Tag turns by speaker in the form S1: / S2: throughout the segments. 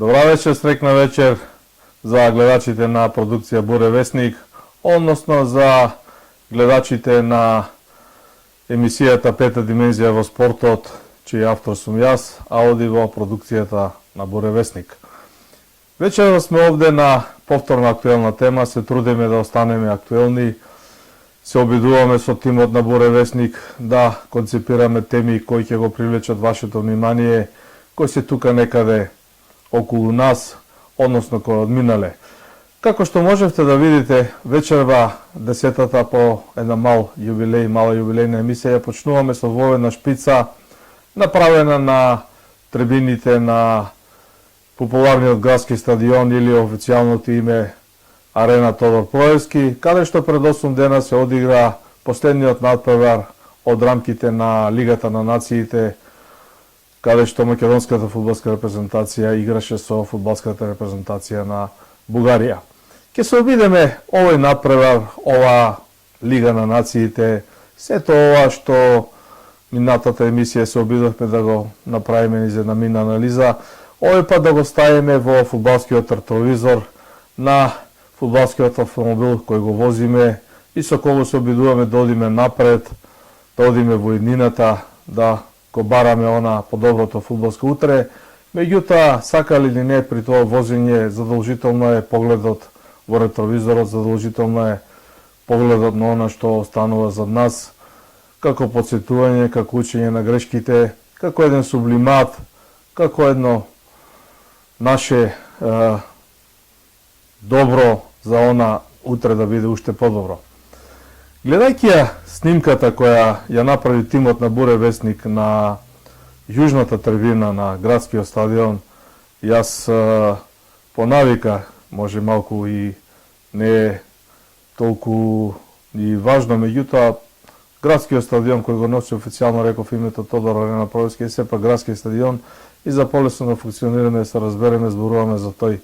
S1: Добра вечер, срекна вечер за гледачите на продукција Буре Весник, односно за гледачите на емисијата Пета димензија во спортот, чиј автор сум јас, а оди во продукцијата на Буре Весник. Вечера сме овде на повторна актуелна тема, се трудиме да останеме актуелни, се обидуваме со тимот на Буре Весник да концепираме теми кои ќе го привлечат вашето внимание, кои се тука некаде околу нас, односно кои одминале. Како што можевте да видите, вечерва 10-та по една мала јубилејна емисија, почнуваме со воведна шпица, направена на трибините на популарниот градски стадион или официјалното име Арена Тодор Проевски, каде што пред 8 дена се одигра последниот надпревар од рамките на Лигата на нациите, каде што македонската фудбалска репрезентација играше со фудбалската репрезентација на Бугарија. Ке се обидеме овој надпревар, ова Лига на нациите, сето ова што минатата емисија се обидовме да го направиме низ една мина анализа, овој пат да го ставиме во фудбалскиот ретровизор на фудбалскиот автомобил кој го возиме и со кого се обидуваме да одиме напред, да одиме во иднината, да го бараме она подоброто фудбалско утре. Меѓутоа, сакали или не, при тоа возење задолжително е погледот во ретровизорот, задолжително е погледот на она што останува зад нас, како подсетување, како учење на грешките, како еден сублимат, како едно наше добро за она утре да биде уште подобро. Гледајќи ја снимката која ја направи тимот на Буре Весник на јужната трибина на градскиот стадион, јас по навика, може малку и не е толку и важно, меѓутоа градскиот стадион кој го носи официјално, реков името Тодор Арена Проевски, е сепак градски стадион и за полесно на функционирање се разбереме, зборуваме за тој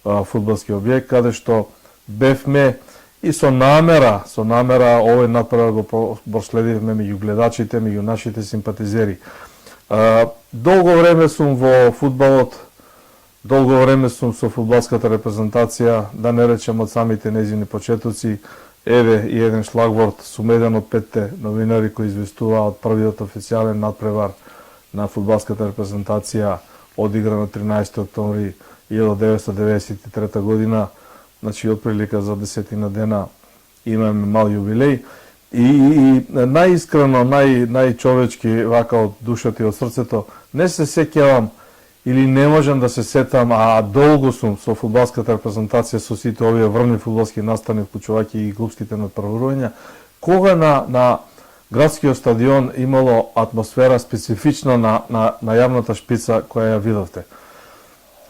S1: фудбалски објект, каде што бевме и со намера овој надпревар го проследивме меѓу гледачите, меѓу нашите симпатизери. Долго време сум во фудбалот, долго време сум со фудбалската репрезентација, да не речем од самите нејзини почетоци. Еве и еден шлагворд, сум еден од 5 новинари кои известуваа од првиот официјален надпревар на фудбалската репрезентација, одигран на 13 октомври 1993 година, значи отприлика за 10 дена имаме мал јубилеј. И најискрено, најчовечки, вака од душата и од срцето, не се сеќавам или не можам да се сетам, а долго сум со фудбалската репрезентација, со сите овие врвни фудбалски настани, вклучувајќи и клубските надпреварувања, кога на градскиот стадион имало атмосфера специфична на јавната шпица која ја видовте.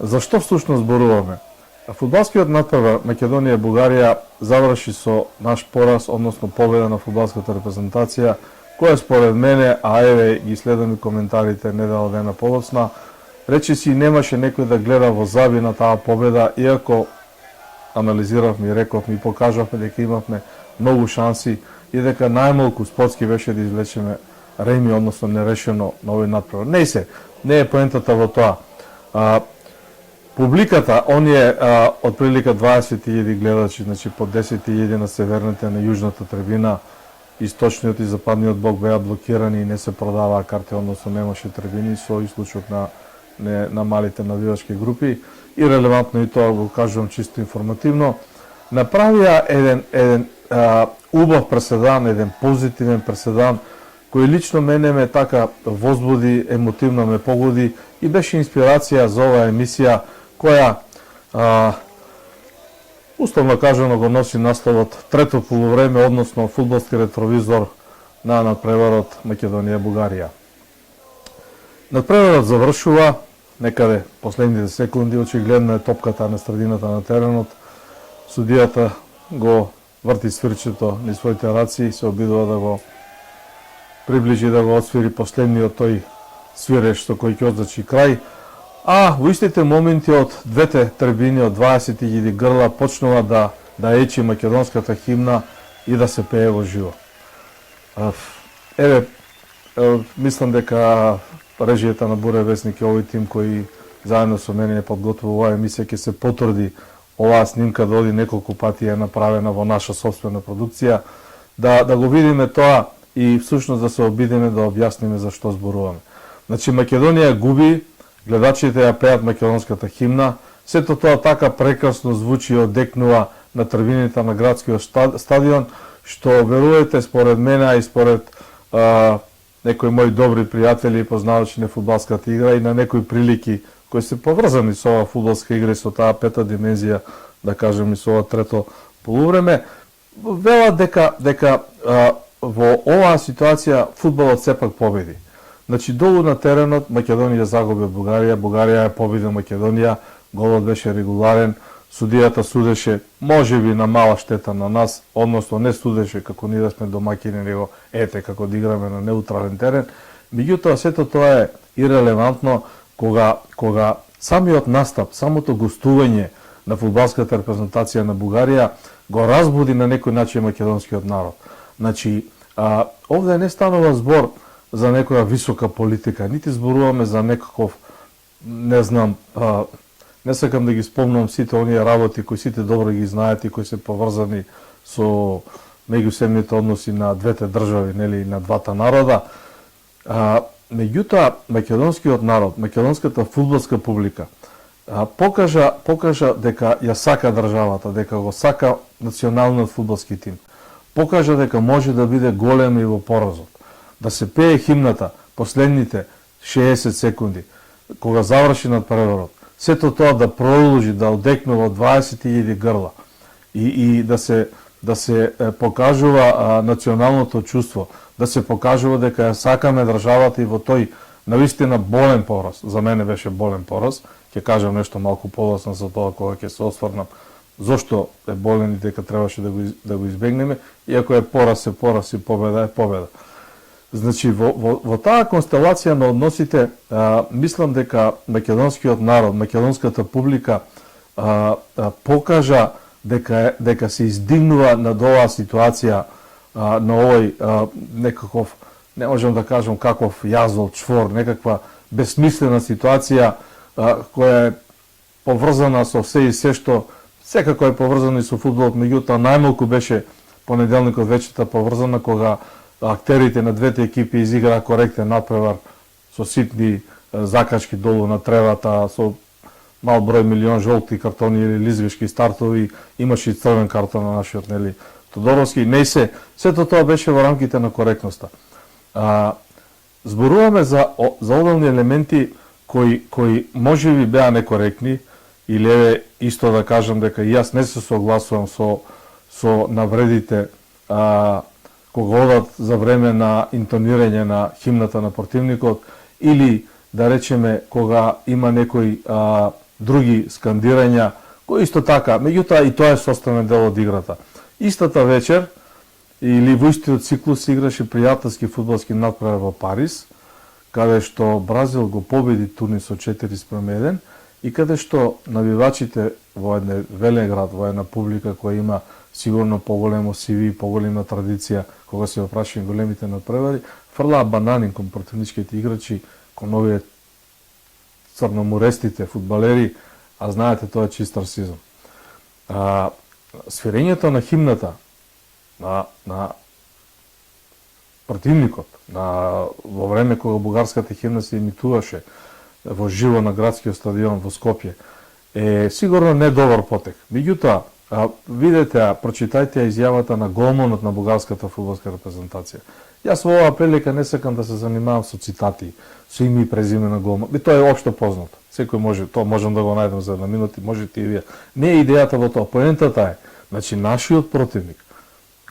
S1: Зашто всушност зборуваме? Фудбалскиот надпревар Македонија-Бугарија заврши со наш пораз, односно победа на фудбалската репрезентација, која според мене, а еве ги следам и коментарите недела дена подоцна, речиси немаше некој да гледа во заби на таа победа, иако анализиравме и рековме и покажавме дека имавме многу шанси и дека најмалку спортски беше да извлечеме реми, односно нерешено на овој надпревар. Не е поентата во тоа. Публиката, оние отприлика 20.000 гледачи, значи по 10.000 на северната, на јужната трибина, источниот и западниот блок беа блокирани и не се продаваа карти, односно немаше трибини, со исклучок на малите навивачки групи. И релевантно и тоа го кажувам чисто информативно, направија еден убав преседан, еден позитивен преседан, кој лично мене ме така возбуди, емотивно ме погоди и беше инспирација за оваа емисија, која, условно кажано, го носи насловот трето полувреме, односно фудбалски ретровизор на надпреварот Македонија-Бугарија. Надпреварот завршува некаде последните секунди, очигледно е топката на средината на теренот, судијата го врти свирчето низ своите раци и се обидува да го приближи, да го отсвири последниот тој свиреж со кој ќе означи крај, а во истите моменти од двете трибини, од 20.000 грла, почнува да ечи македонската химна и да се пее во живо. Еве, мислам дека режијата на Буре Весник е овој тим кој заедно со мене е подготвил оваа емисија, ќе се потврди оваа снимка да оди неколку пати е направена во наша собствена продукција, да го видиме тоа и всушност да се обидеме да објасниме за што зборуваме. Значи Македонија губи, гледачите ја пеат македонската химна, сето тоа така прекрасно звучи и одекнува на трибините на градскиот стадион, што верувате според мене и според некои мои добри пријатели и познавачи на фудбалската игра и на некои прилики кои се поврзани со оваа фудбалска игра и со таа пета димензија, да кажем и со ова трето полувреме, велат дека во оваа ситуација фудбалот сепак победи. Значи долу на теренот Македонија загуби од Бугарија, Бугарија е победи Македонија, голот беше регуларен, судијата судеше можеби на мала штета на нас, односно не судеше како ние да сме домаќини, него ете како да играме на неутрален терен. Меѓутоа сето тоа е ирелевантно кога самиот настап, самото гостување на фудбалската репрезентација на Бугарија го разбуди на некој начин македонскиот народ. Значи, овде не станува збор за некоја висока политика, нити зборуваме за некаков, не знам, не сакам да ги спомнам сите оние работи кои сите добро ги знаете и кои се поврзани со меѓусебните односи на двете држави, нели, на двата народа. Меѓутоа, македонскиот народ, македонската фудбалска публика покажа дека ја сака државата, дека го сака националниот фудбалски тим. Покажа дека може да биде голем и во поразот. Да се пее химната последните 60 секунди, кога заврши надпреварот, сето тоа да продолжи, да одекнува 20.000 грла и да се покажува националното чувство, да се покажува дека ја сакаме државата и во тој навистина болен пораз. За мене беше болен пораз. Ќе кажам нешто малку подоцна за тоа кога ќе се осврнам зошто е болен и дека требаше да го избегнеме, иако е пораз и победа е победа. Значи, во таа констелација на односите, мислам дека македонскиот народ, македонската публика покажа дека се издигнува над оваа ситуација, на овој некаков, не можам да кажам каков јазвол, чвор, некаква безсмислена ситуација која е поврзана со се и се што секако е поврзано и со фудбалот, меѓутоа најмалку беше понеделникот вечерта поврзана кога актерите на двете екипи изиграа коректен надпревар со ситни закачки долу на тревата, со мал број милион жолти картони или лизвишки стартови, имаше и црвен картон на нашиот, нели, Тодоровски. Не се, сето тоа беше во рамките на коректноста. Зборуваме за одделни елементи кои можеби беа некоректни, или еве исто да кажам дека и јас не се согласувам со навредите кога одат за време на интонирање на химната на противникот, или да речеме кога има некои други скандирања, кои исто така, меѓутоа и тоа е составен дел од играта. Истата вечер, или во истиот циклус, се играше пријателски фудбалски надпревар во Париз, каде што Бразил го победи Тунис со 4:1 и каде што навивачите во еден велен град, во една публика која има сигурно поголемо CV, поголема традиција, кога се опрашани големите надпревари, фрлаа банани кон противничките играчи, кон овие црноморестите фудбалери, а знаете тоа е чист расизам. Свирењето на химната на противникот, во време кога бугарската химна се имитуваше во живо на градскиот стадион во Скопје, е сигурно не добар потек. Меѓутоа, видете, прочитајте изјавата на голманот на бугарската фудбалска репрезентација. Јас во оваа прилика не сакам да се занимавам со цитати, со име и презиме на голман. И тоа е општо познато. Секој може, тоа можам да го најдам за една минута, можете и вие. Не е идејата во тоа, поентата е, значи нашиот противник,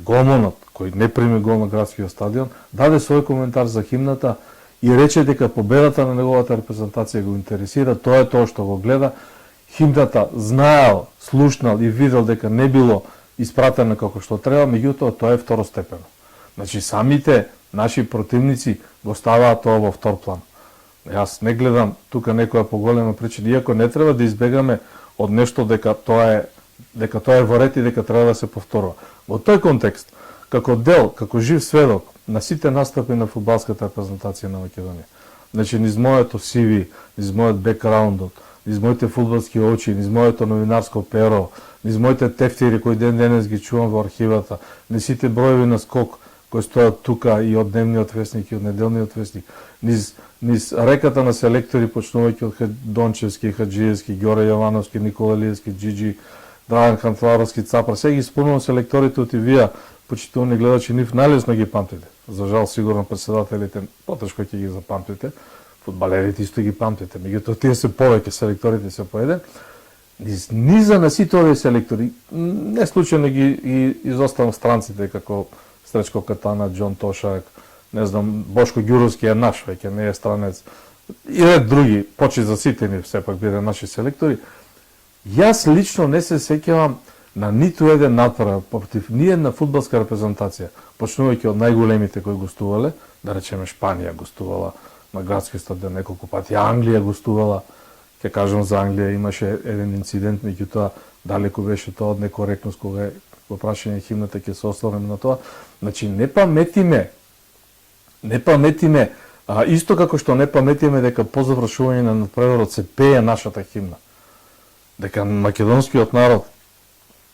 S1: голманот кој не прими гол на градскиот стадион, даде свој коментар за химната и рече дека победата на неговата репрезентација го интересира, тоа е тоа што го гледа. Химната знаел, слушнал и видел дека не било испратена како што треба, меѓутоа тоа е второстепено. Значи самите наши противници го ставаат тоа во втор план. Јас не гледам тука некоја поголема причина, иако не треба да избегаме од нешто дека тоа е во ред и дека треба да се повторува. Во тој контекст, како дел, како жив сведок на сите настапи на фудбалската репрезентација на Македонија, значи низ моето CV, низ мојот бекграундот, низ моите фудбалски очи, низ моето новинарско перо, низ моите тефтери кои ден денес ги чувам во архивата, низ сите броеви на скок кои стојат тука и од дневниот весник и од неделниот весник, низ реката на селектори почнувајќи од Дончевски, Хаджиевски, Ѓоре Јовановски, Никола Илиевски, Джиджи, Драган Канцеларовски, Цапар, сега ги спомнувам селекторите од вие, почитувани гледачи, нив најлесно ги памтите. За жал, сигурно председателите потешко ќе ги запамтите, фудбалерите исто ги памтите, меѓутоа тие се повеќе, селекторите се по еден. Низа на сите овие селектори, не случајно ги изоставам странците како Сречко Катана, Џон Тошак, не знам, Бошко Ѓуровски е наш, веќе не е странец, и ред други, почит за сите ни сепак биде наши селектори. Јас лично не се сеќавам на ниту еден натпрев против ни една фудбалска репрезентација, почнувајќи од најголемите кои гостувале, да речеме Шпанија гостувала на градски стадион неколку пати, Англија гостувала, ќе кажам за Англија, имаше еден инцидент, меѓутоа далеку беше тоа од некоректност кога во прашање химната ќе се ослонеме на тоа. Значи не паметиме, исто како што не паметиме дека по завршување на надпреварот се пее нашата химна, дека македонскиот народ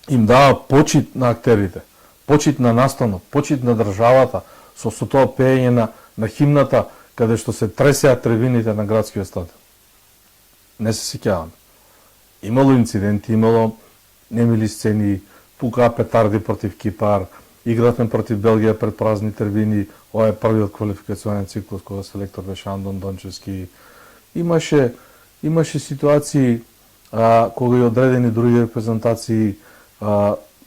S1: им дава почит на актерите, почит на настанот, почит на државата со тоа пеење на химната каде што се тресеа тревините на градскиот стадион. Не се сеќавам. Имало инциденти, имало немили сцени, пукаа петарди против Кипар, игравме против Белгија пред празни трибини, ова е првиот квалификационен циклус кога селектор беше Андон Дончевски. Имаше ситуации кога и одредени други репрезентации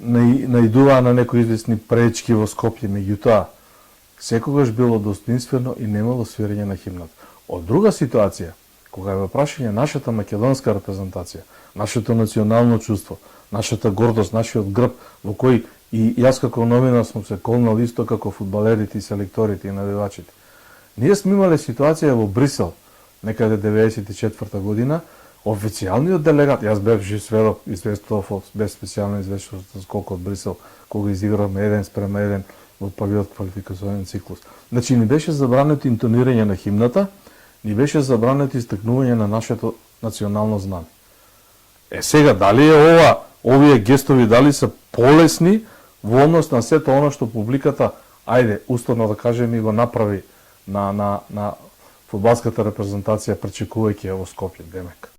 S1: наидуваа на некои известни пречки во Скопје, меѓутоа секогаш било достоинствено и немало свирење на химната. Од друга ситуација, кога е во прашање нашата македонска репрезентација, нашето национално чувство, нашата гордост, нашиот грб, во кој и јас како новинар сум се колнал исто како фудбалерите и селекторите и навивачите. Ние сме имале ситуација во Брисел, некаде 94 година, официјалниот делегат, јас бев жив сведок, известував без специјално известувач за скок од Брисел, кога изигравме 1:1 во првиот квалификационен циклус. Значи, ни беше забрането интонирање на химната, ни беше забрането истакнување на нашето национално знаме. Сега, дали е овие гестови, дали се полесни во однос на сето оно што публиката, ајде, условно да кажем, и го направи на фудбалската репрезентација пречекувајќи во Скопје, демек.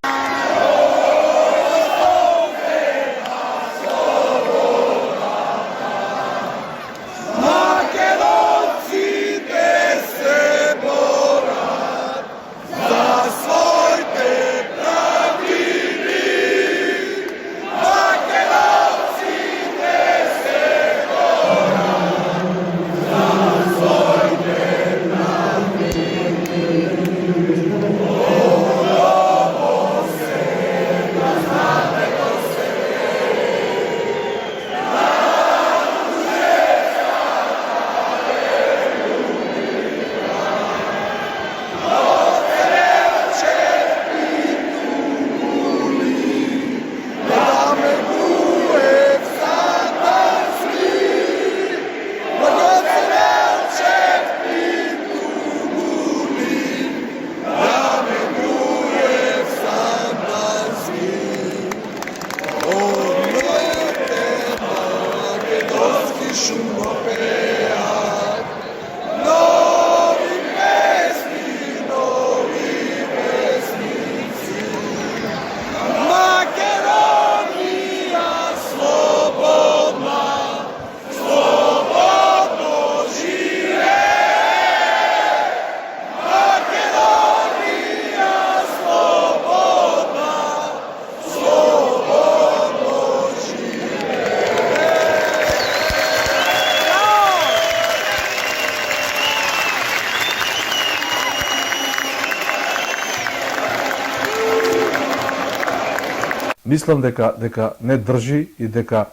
S1: Мислам дека не држи и дека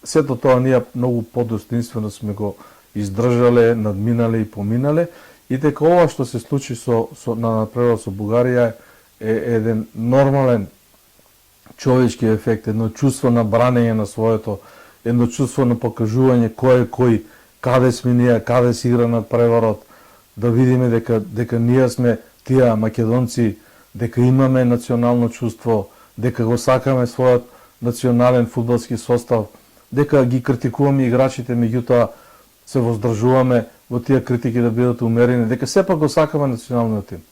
S1: сето тоа ние многу подостоинствено сме го издржале, надминале и поминале и дека ова што се случи на напревар со Бугарија е еден нормален човечки ефект, едно чувство на бранење на своето, едно чувство на покажување кој е кој, каде сме ние, каде се игра надпреварот, да видиме дека ние сме тие македонци дека имаме национално чувство, дека го сакаме својот национален фудбалски состав, дека ги критикуваме играчите, меѓутоа се воздржуваме во тие критики да бидат умерени, дека сепак го сакаме националниот тим.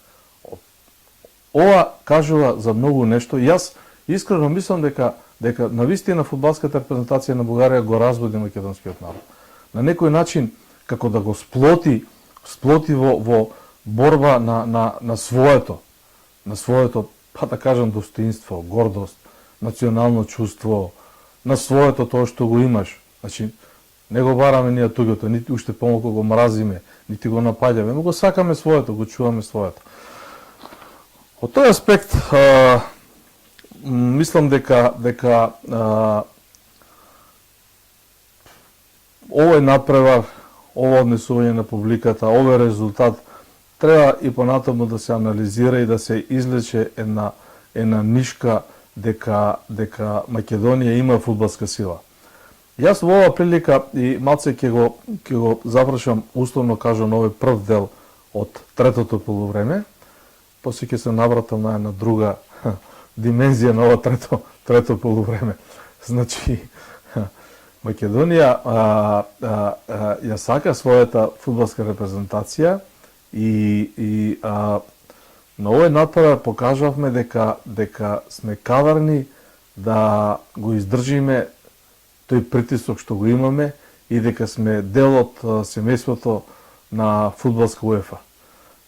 S1: Ова кажува за многу нешто и јас искрено мислам дека навистина фудбалската репрезентација на Бугарија го разбуди македонскиот народ. На некој начин како да го сплоти во борба на своето, па да кажам достоинство, гордост, национално чувство, на своето тоа што го имаш. Значи, не го бараме ние туѓото, нити уште помалку го мразиме, нити го напаѓаме, но го сакаме своето, го чуваме своето. Од тој аспект, мислам дека овој напревар, ова однесување на публиката, овој резултат треба и понатаму да се анализира и да се извлече една нишка дека Македонија има фудбалска сила. Јас во оваа прилика и малце ќе го завршам, условно кажам, овој прв дел од третото полувреме, после ќе се навратам на една друга димензија на ова трето полувреме. Значи, Македонија ја сака својата фудбалска репрезентација и на овој натпревар покажавме дека сме кадарни да го издржиме тој притисок што го имаме и дека сме дел од семејството на фудбалска УЕФА,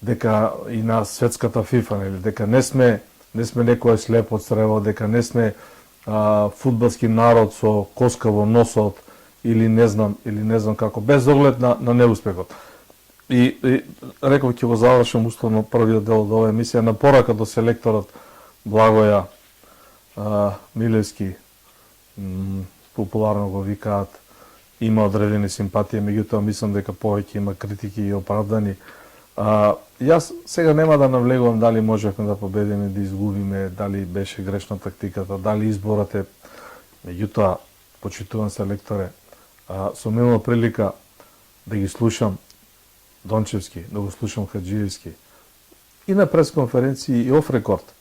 S1: дека и на светската ФИФА, нели, дека не сме некој слеп од црево, дека не сме фудбалски народ со коска во носот или не знам како, без оглед на неуспехот. И реков ќе го завршам условно првиот дел од оваа емисија на порака до селекторот Благоја Милевски, популарно го викаат, има одредени симпатија, меѓутоа мислам дека повеќе има критики и оправдани. Јас сега нема да навлегувам дали можевме да победиме, да изгубиме, дали беше грешна тактиката, дали изборот е. Меѓутоа, почитуван селекторе, сум имал прилика да ги слушам Дончевски, да го слушам Хаджиевски и на пресконференции и оф рекорд.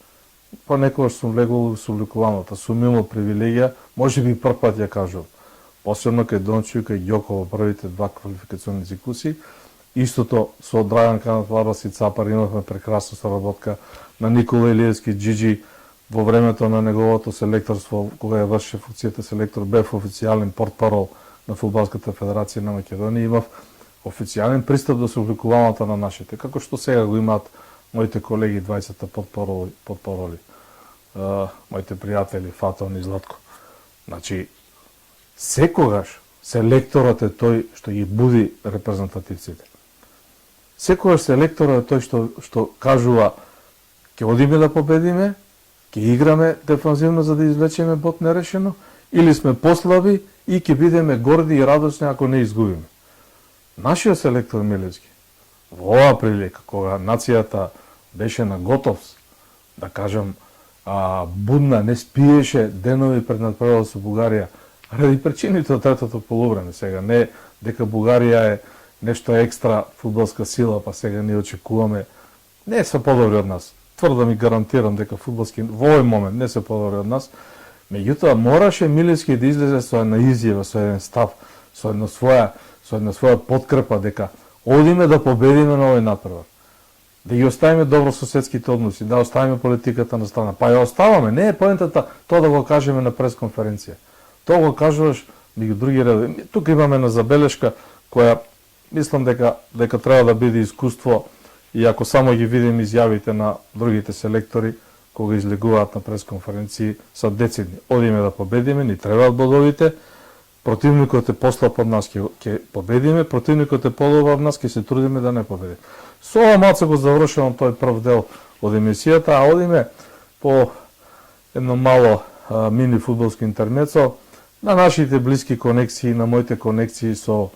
S1: Понекогаш сум влегол со увлекуваната, сум имал привилегија, може би прв пат ја кажувам, посебно кај Дончев, кај Ѓоко во првите два квалификационни циклуси. Истото со Драган Канат, Варвас и Цапар имавме прекрасна соработка, на Никола Илиевски Джиджи во времето на неговото селекторство, кога ја врши функцијата селектор, бев официјален портпарол на Фудбалската федерација на Македонија, имав официјален пристап до совлекуваната на нашите, како што сега го имаат моите колеги 20 портпароли, моите пријатели Фатон и Златко. Значи, секогаш селекторот е тој што ги буди репрезентативците. Секогаш селекторот е тој што кажува ќе одиме да победиме, ќе играме дефанзивно за да извлечеме бод нерешено, или сме послаби и ќе бидеме горди и радосни ако не изгубиме. Нашиот селектор Милевски, во оваа прилика, кога нацијата беше на готовс, да кажам, будна, не спиеше денови пред надпреварот со Бугарија, ради причините од третото полувреме сега, не дека Бугарија е нешто екстра фудбалска сила, па сега ние очекуваме, не се подобри од нас. Тврдо ми гарантирам дека фудбалски во овој момент не се подобри од нас. Меѓутоа мораше Милевски да излезе со една изјава, со еден став, со една своја подкрепа дека одиме да победиме на овој натпревар. Да ги оставиме добрососедските односи, да оставиме политиката на страна. Па ја оставаме, не е поентата тоа да го кажеме на пресконференција. Тоа го кажуваш меѓу други редови. Тука имаме една забелешка која мислам дека треба да биде искуство и ако само ги видим изјавите на другите селектори кога излегуваат на пресконференции са децидни. Одиме да победиме, ни требаат бодовите, противникот е послаб од нас, ќе победиме, противникот е подобар од нас, ќе се трудиме да не победиме. Со ова малце го завршувам тој прв дел од емисијата, а одиме по едно мало мини фудбалско интермецо на нашите блиски конекции, на моите конекции со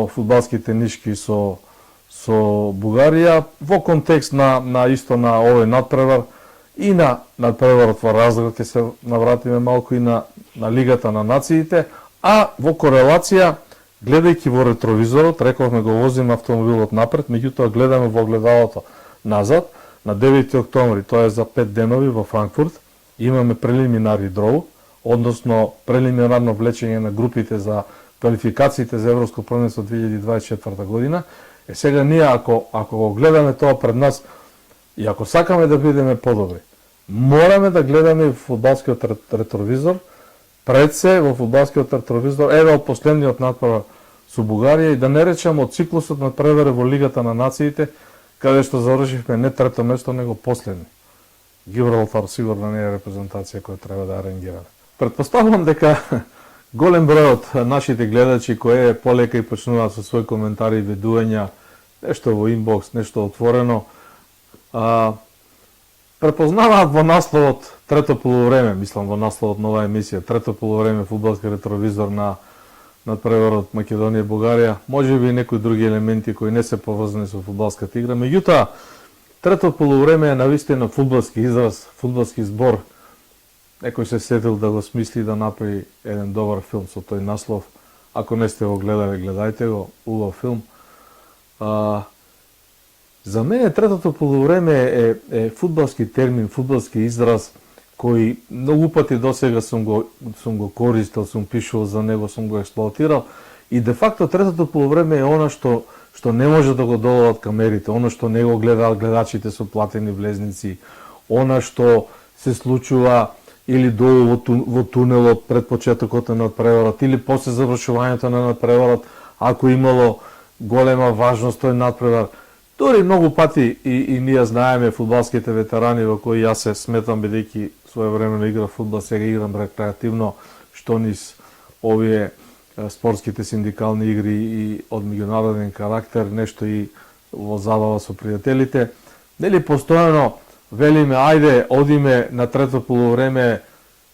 S1: фудбалските нишки со Бугарија во контекст на исто на овој надпревар и на надпреварот во Разград ќе се навратиме малку и на Лигата на нациите, а во корелација гледајќи во ретровизорот, рековме го возиме автомобилот напред, меѓутоа гледаме во огледалото назад, на 9 октомври, тоа е за 5 денови во Франкфурт, имаме прелиминари дроу, односно прелиминарно влечење на групите за квалификациите за Европско првенство 2024 година. Сега ние ако го гледаме тоа пред нас и ако сакаме да бидеме подобри, мораме да гледаме во фудбалскиот ретровизор, пред се во фудбалскиот ретровизор, еве од последниот натпревар со Бугарија и да не речам од циклусот на превари во Лигата на нациите, каде што завршивме не трето место, него последни. Гибралтар сигурно не е репрезентација која треба да аренгираме. Претпоставувам дека голем број од нашите гледачи кои полека и почнуваат со своји коментари и ведувања, нешто во инбокс, нешто отворено, препознаваат во насловот трето полувреме, мислам во насловот на оваа емисија, трето полувреме фудбалски ретровизор на надпреварот Македонија и Бугарија, можеби и некои други елементи кои не се поврзани со фудбалската игра. Меѓутоа, трето полувреме е навистина фудбалски израз, фудбалски збор. Некој се сетил да го смисли да направи еден добар филм со тој наслов. Ако не сте го гледали, гледајте го, убав филм. За мене третото полувреме е фудбалски термин, фудбалски израз кој многу пати досега сум го користил, сум пишувал за него, сум го експлоатирал и де факто третото полувреме е она што не може да го додадат камерите, она што не го гледаат гледачите со платени влезници, она што се случува или долу во тунелот пред почетокот на надпреварот или после завршувањето на надпреварот, ако имало голема важност тој надпревар. Дори многу пати и ние знаеме фудбалските ветерани во кои јас се сметам бидејќи своевремено играв фудбал, сега играм рекреативно, што низ овие спортските синдикални игри и од меѓународен карактер, нешто и во забава со пријателите. Нели постојано велиме, ајде, одиме на трето полувреме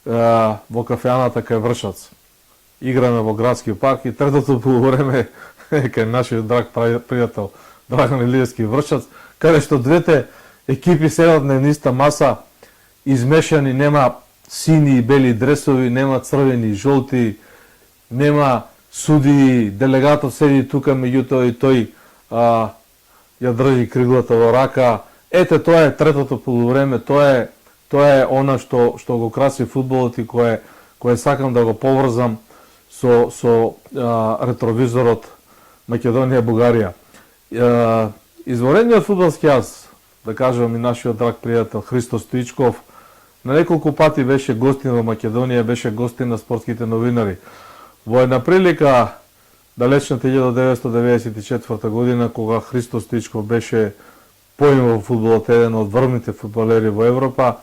S1: во кафеаната кај Вршац. Играме во градски парк и третото полувреме кај нашиот драг пријател Драган Илиевски Вршац, каде што двете екипи седат на иста маса, измешани, нема сини и бели дресови, нема црвени и жолти, нема суди, делегатот седи тука, меѓутоа и тој ја држи криглата во рака. Ете, тоа е третото полувреме, тоа е она што го краси фудбалот и кое сакам да го поврзам со ретровизорот Македонија Бугарија. Изворениот фудбалски ас, да кажам и нашиот драг пријател Христо Стоичков, на неколку пати беше гостин во Македонија, беше гостин на спортските новинари. Во една прилика, далечната 1994 година, кога Христо Стоичков беше поим во фудбалот, еден од врвните фудбалери во Европа,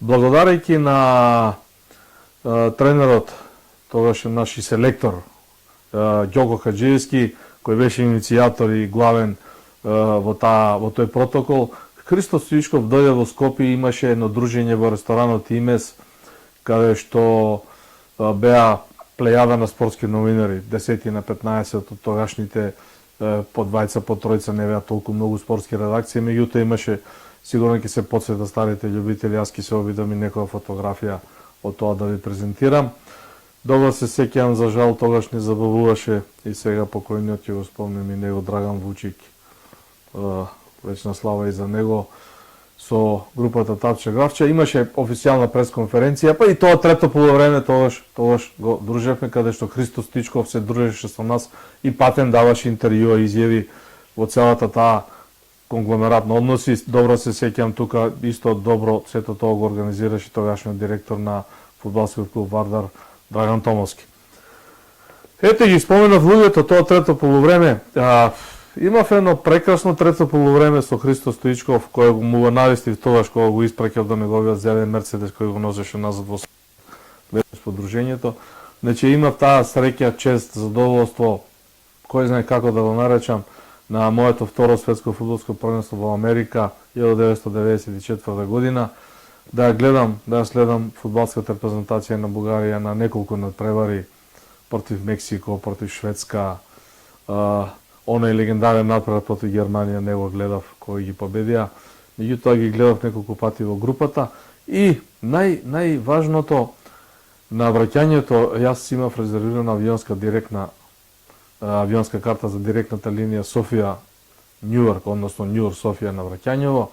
S1: благодарејќи на тренерот, тогаш наш и селектор, Ѓоко Хаджиевски, кој беше иницијатор и главен во тој протокол, Христо Стоичков дојде во Скопје и имаше едно дружење во ресторанот Имес, каде што беа плејада на спортски новинари, 10 на 15 од тогашните по двајца, по тројца, не беа толку многу спортски редакции, меѓутоа имаше, сигурно ќе се потсета старите љубители, јас ќе се обидам и некоја фотографија од тоа да ви презентирам. Добро се сеќавам, за жал тогаш не забавуваше и сега покојниот ќе го спомнем и него Драган Вучик, вечна слава и за него, со групата Тапче Гравче. Имаше официјална пресконференција, па и тоа трето полувреме тогаш го дружевме, каде што Христо Стоичков се дружеше со нас и патен даваше интервјуа и изјави во целата таа конгломерат на односи. Добро се сеќавам тука, исто добро сето тоа го организираше тогашниот директор на фудбалскиот клуб Вардар Драган Томовски. Ете ги споменав луѓето тоа трето полувреме. Имав едно прекрасно трето полувреме со Христо Стоичков, кој му го навестив тогаш кога го испраќав до неговиот зелен Мерцедес кој го носеше назад во подружењето. Значи имав таа среќа, чест, задоволство, кој знае како да го наречам, на моето второ светско фудбалско првенство во Америка 1994 година, да гледам, да следам фудбалската репрезентација на Бугарија на неколку надпревари против Мексико, против Шведска, оној легендарен надпревар против Германија не го гледав кој ги победија, меѓутоа ги гледав неколку пати во групата и најважното на враќањето, јас имав резервирана авионска карта за директната линија Софија Њујорк, односно Њујорк Софија на враќањево.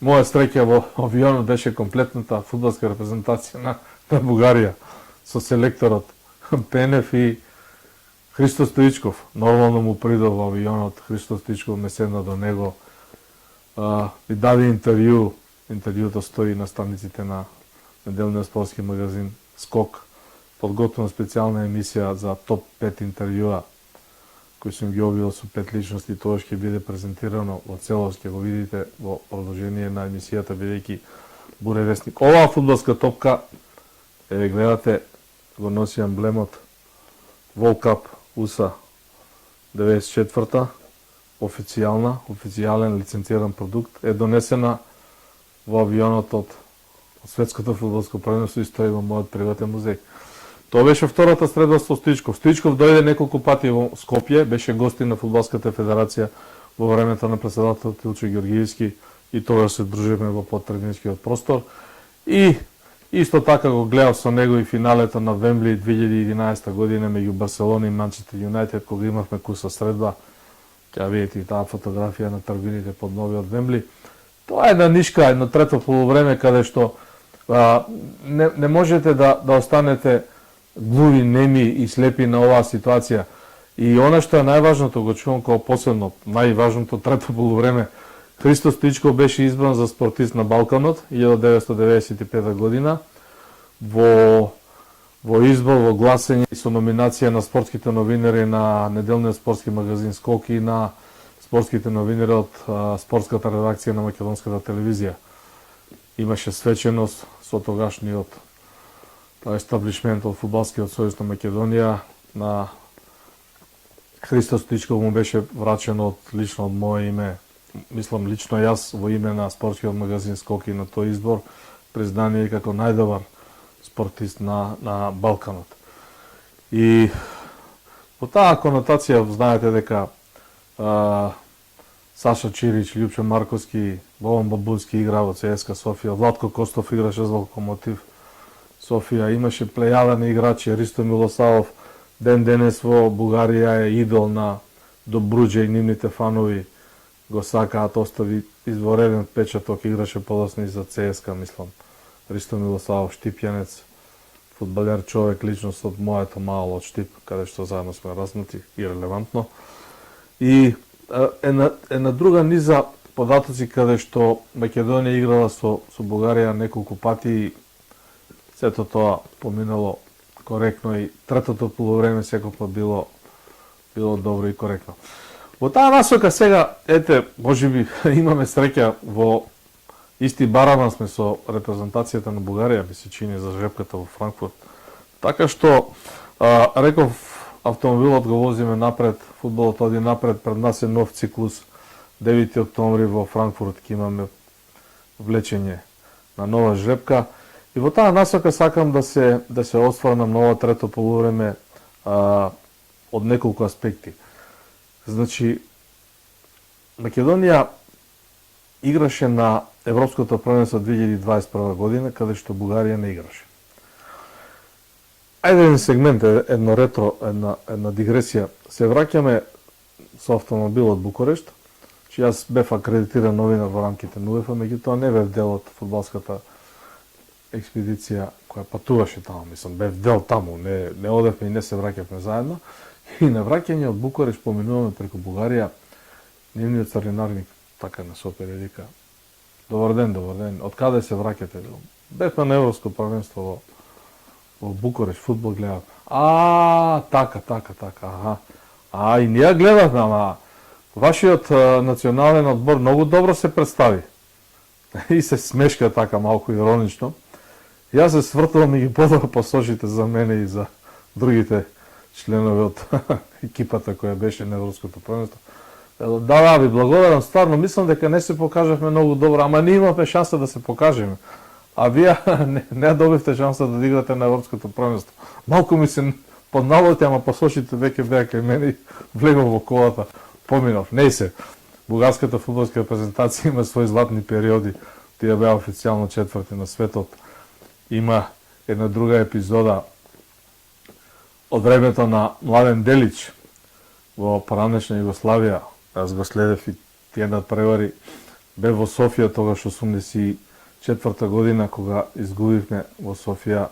S1: Моја среќа во авионот беше комплетната фудбалска репрезентација на Бугарија со селекторот Пенев и Христо Стоичков. Нормално му придов во авионот, Христо Стоичков ме седна до него, и даде интервју. Интервјуто стои на страниците на неделниот спортски магазин Скок. Подготвена специјална емисија за топ 5 интервјуа кои сум ги објавил со 5 личности, тоа ќе биде презентирано во целост, ќе го видите во продолжение на емисијата, бидејќи Буре вестник. Оваа фудбалска топка, еве гледате, го носи емблемот World Cup USA 94-та, официјален лиценциран продукт, е донесена во авионот од светското фудбалско првенство и стои во мојот приватен музеј. Тоа беше втората средба со Стоичков. Стоичков дојде неколку пати во Скопје, беше гостин на Фудбалската федерација во времето на председателот Илчо Георгиевски и тогаш се дружиме во подтренерскиот простор. И исто така го гледав со него и финалето на Вембли 2011 година меѓу Барселона и Манчестер Юнајтед, кога имавме куса средба. Ќе видите и таа фотографија на трибините под новиот Вембли. Тоа е една нишка, едно трето полувреме каде што не можете да останете глуви, неми и слепи на оваа ситуација. И она што е најважното, го чувам како посебно, најважното трето полувреме, Христо Стоичков беше избран за спортист на Балканот 1995 година во избор, во гласење со номинација на спортските новинари на неделниот спортски магазин Скок и на спортските новинари од спортската редакција на македонската телевизија. Имаше свеченост со тогашниот естаблишмент од Фудбалскиот сојуз на Македонија. На Христо Стоичков му беше врачено лично од моје име, мислам лично јас во име на спортскиот магазин Скок и на тој избор, признание како најдобар спортист на Балканот. И по таа конотација знаете дека Саша Чирич, Лјупчо Марковски, Бобан Бабунски игра во ЦСКА Софија, Владко Костов играше за Локомотив Софија, имаше плејада на играчи, Ристо Милосавов, ден денес во Бугарија е идол на Добруџа и нивните фанови го сакаат, остави извореден печаток, играше подоцна и за ЦСКА, мислам. Ристо Милосавов, Штипјанец, фудбалер, човек, личност од моето мало од Штип, каде што заедно сме разнати и релевантно. И една друга низа податоци каде што Македонија играла со Бугарија неколку пати и сето тоа поминало коректно и третото полувреме секогаш било добро и коректно. Во таа насока сега, ете, можеби имаме среќа во исти барабан сме со репрезентацијата на Бугарија, ми се чини за жрепката во Франкфурт. Така што, реков, автомобилот го возиме напред, фудбалот оди напред, пред нас е нов циклус. 9 октомври во Франкфурт ќе имаме влечење на нова жрепка. И во таа насока сакам да се осврнам на ова трето полувреме од неколку аспекти. Значи, Македонија играше на Европското првенство 2021 година, каде што Бугарија не играше. Ајде еден сегмент, едно ретро, една дигресија. Се враќаме со автомобил од Букурешт, че јас бев акредитиран новинар во рамките на УЕФА, меѓутоа не бев дел од фудбалската експедиција која патуваше таму, мислам, бев дел таму, не одевме и не се враќавме заедно. И на враќање од Букуреш поминуваме преку Бугарија, нивниот царинарник така на сопер вика: Добар ден, од каде се враќате? Бевме на Европско првенство во Букуреш, фудбал гледав. Така, аха. И ние гледавме, ама вашиот национален одбор многу добро се представи. И се смешка така малку иронично. Јас се свртувам и ги подава посочите за мене и за другите членови од екипата која беше на Европското првенство. Да, ви благодарам, стварно, мислам дека не се покажавме многу добро, ама не имавме шанса да се покажеме. А вие не добивте шанса да играте на Европското првенство. Малку ми се подналоти, ама посочите веќе беа кај мене и влегов во колата, поминав. Не се. Бугарската фудбалска репрезентација има своји златни периоди. Тие беа официјално четврти на светот. Има една друга епизода од времето на Младен Делич во поранешна Југославија. Јас го следев и тие надпревари бе во Софија тогаш 84 година кога изгубивме во Софија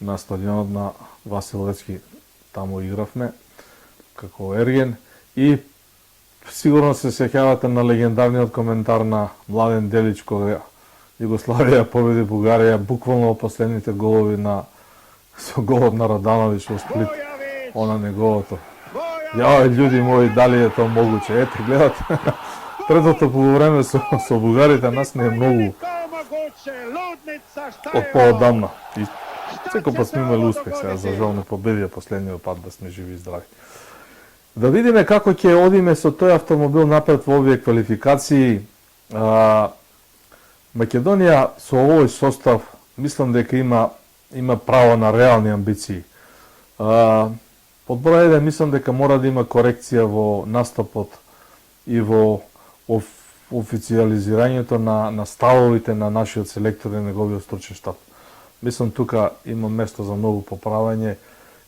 S1: на стадионот на Васил Левски. Таму игравме како Ерген и сигурно се сеќавате на легендарниот коментар на Младен Делич кога Југославија победи Бугарија буквално во последните голови со голот на Радановиќ во Сплит. Она неговото. Јај, људи мои, дали е тоа могуче? Ете, гледате. Третото полувреме со бугарите нас не е многу од поодамна. И секој пат сме имали успех, сега за жал не победија последниот пат да сме живи и здрави. Да видиме како ќе одиме со тој автомобил напред во овие квалификации. Македонија со овој состав мислам дека има право на реални амбиции. Под број 1 мислам дека мора да има корекција во настапот и во официализирањето на ставовите на нашиот селектор и неговиот стручен штаб. Мислам тука има место за многу поправање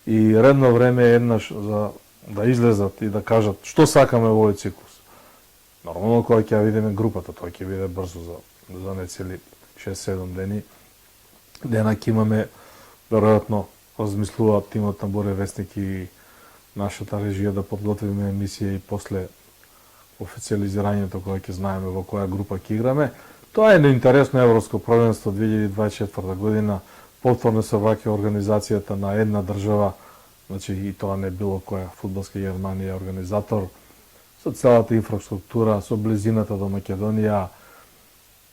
S1: и редно време е еднаш за да излезат и да кажат што сакаме во овој циклус. Нормално кога ќе ја видиме групата, тоа ќе биде брзо за нецели 6-7 дена ќе имаме веројатно размислуваат тимот на Боре Весник и нашата режија да подготвиме емисија и после официализирањето кога ќе знаеме во која група ќе играме. Тоа е неинтересно европско првенство 2024 година. Повторно се враќа организацијата на една држава, значи и тоа не било која фудбалска Германија е организатор, со целата инфраструктура, со близината до Македонија,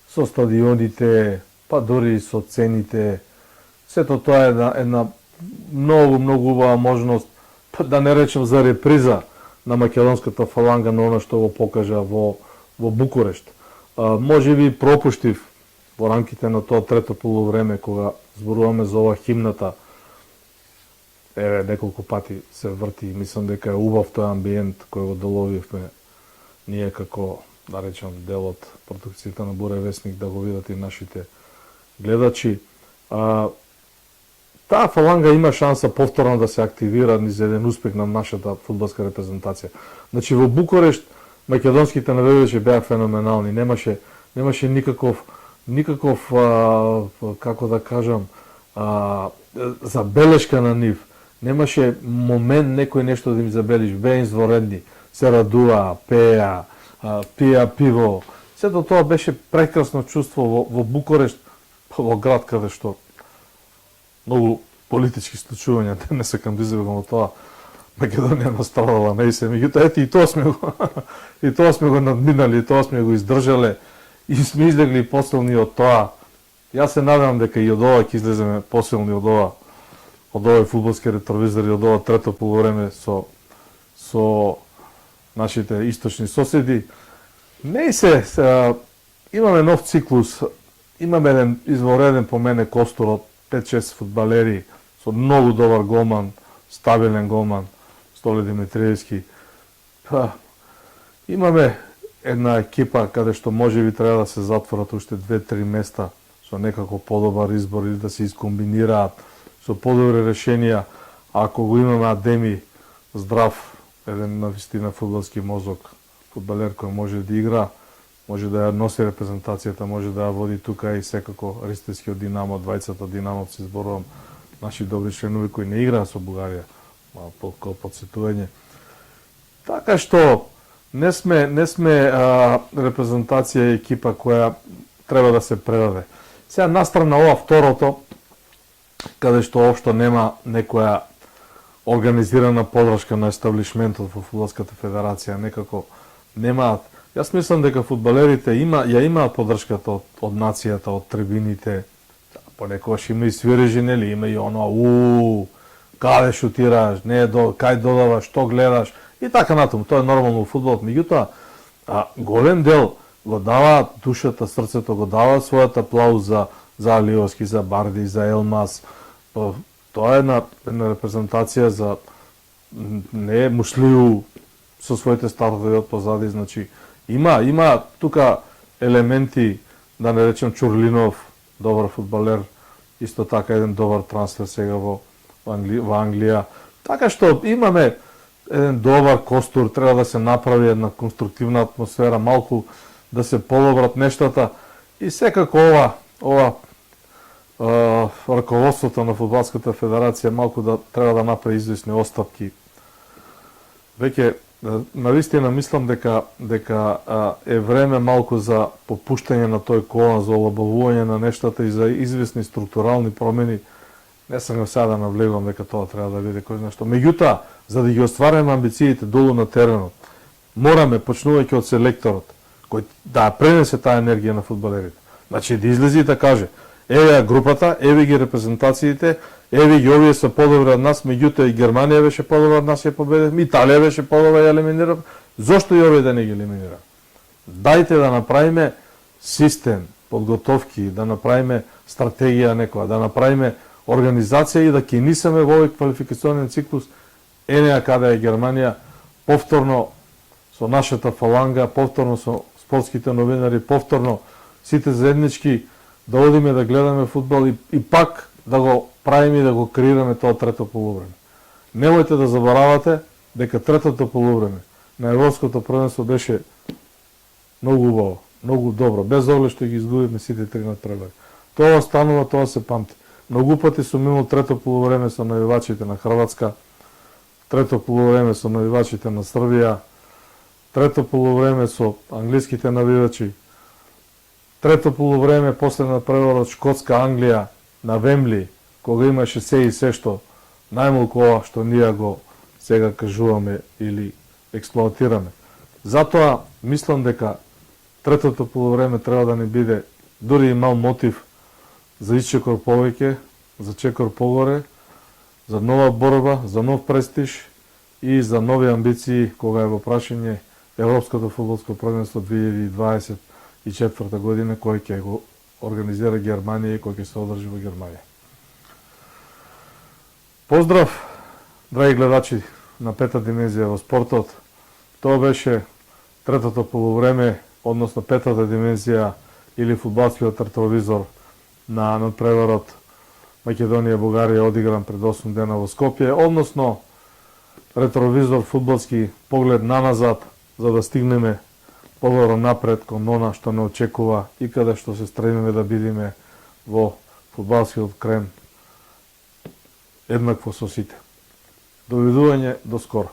S1: со стадионите, па дури и со цените. Сето тоа е една многу убава можност, да не речем за реприза на македонската фаланга на она што го покажа во Букурешт. Може би пропуштив во рамките на тоа трето полувреме кога зборуваме за ова химната. Еве неколку пати се врти и мислам дека е убав тој амбиент кој го доловивме ние како, да речем, дел од продукцијата на Буре Весник да го видат и нашите гледачи. Таа фаланга има шанса повторно да се активира низ еден успех на нашата фудбалска репрезентација. Значи во Букурешт македонските наведувачи беа феноменални. Немаше никаков како да кажам забелешка на нив. Немаше момент некој нешто да им забелиш. Беа изворедни, се радуваа, пеа, пија пиво. Сето тоа беше прекрасно чувство во Букурешт, во град каде што многу политички случувања не се кам да избегам од тоа. Македонија настрадала најсе, меѓутоа ете и тоа сме го надминали, и тоа сме го издржале и сме излегли посилни од тоа. Јас се надевам дека и од ова ќе излеземе посилни од овој фудбалски ретровизор и од ова трето полувреме со нашите источни соседи. Имаме нов циклус, имаме еден извореден по мене костур од 5-6 фудбалери со многу добар голман, стабилен голман, Столи Димитриевски. Имаме една екипа каде што може би треба да се затворат уште 2-3 места со некако подобар избор или да се искомбинираат со подобри решенија. Ако го имаме Адеми здрав, еден навистина фудбалски мозок, фудбалер кој може да игра, може да ја носи репрезентацијата, може да ја води тука и секако Ристевскиот Динамо, двајцата Динамовци зборувам, наши добри членови кои не играа со Бугарија, малку подсетување. Така што не сме репрезентација и екипа која треба да се предаде. Сега настрана ова второто, каде што општо нема некоја организирана подршка на естаблишментот во фудбалската федерација, некако немаат. Јас мислам дека фудбалерите ја имаат подршката од нацијата, од трибините. Понекогаш има и свирежи, нели, има и оно, каде шутираш, кај додаваш, што гледаш и така натаму. Тоа е нормално во фудбалот. Меѓутоа, голем дел го даваат душата, срцето, го даваат својот аплауз за Алиовски, за Барди, за Елмаз. Тоа е една репрезентација за не Мушлиу со своите стартови од позади, значи има тука елементи, да не речем Чурлинов, добар фудбалер, исто така еден добар трансфер сега во Англија. Така што имаме еден добар костур, треба да се направи една конструктивна атмосфера, малку да се подобрат нештата и секако ова раководството на Фудбалската федерација малку да треба да направи известни остапки. Веќе навистина мислам дека е време малку за попуштање на тој колан, за олабавување на нештата и за известни структурални промени. Не сам сега да навлегувам дека тоа треба да биде кој знае што. Меѓутоа, за да ги оствариме амбициите долу на теренот, мораме, почнувајќи од селекторот, кој да пренесе таа енергија на фудбалерите. Значи да излезе и да каже: еве ја групата, еве ги репрезентациите, еве ги овие се подобри од нас, меѓутоа и Германија беше подобра од нас, ја победивме, Италија беше подобра, ја елиминирав. Зошто и овие да не ги елиминирав? Дајте да направиме систем, подготовки, да направиме стратегија некоја, да направиме организација и да кенисаме во овој квалификационен циклус енеа каде е Германија, повторно со нашата фаланга, повторно со спортските новинари, повторно сите заеднички да одиме да гледаме фудбал и пак да го правиме и да го креираме тоа трето полувреме. Немојте да заборавате дека третото полувреме на Европското првенство беше многу убаво, многу добро, без оглед што ги изгубивме сите три надпревари. Тоа останува, тоа се памти. Многу пати сум имал трето полувреме со навивачите на Хрватска, трето полувреме со навивачите на Србија, трето полувреме со англиските навивачи, трето полувреме после надпреварот Шкотска Англија на Вембли, кога имаше се и се што најмалку ова што ние го сега кажуваме или експлоатираме. Затоа мислам дека третото полувреме треба да ни биде дури и мал мотив за исчекор повеќе, за чекор погоре, за нова борба, за нов престиж и за нови амбиции кога е во прашање Европското фудбалско првенство 2024 година кој ќе го организира Германија и кој ќе се одржи во Германија. Поздрав, драги гледачи на Пета димензија во спортот. Тоа беше третото полувреме, односно петата димензија или фудбалскиот ретровизор на надпреварот Македонија-Бугарија одигран пред 8 дена во Скопје, односно ретровизор фудбалски поглед наназад за да стигнеме подобро напред кон она што не очекува и каде што се стремиме да бидеме во фудбалскиот крен еднакво со сите. Довидување, до скоро.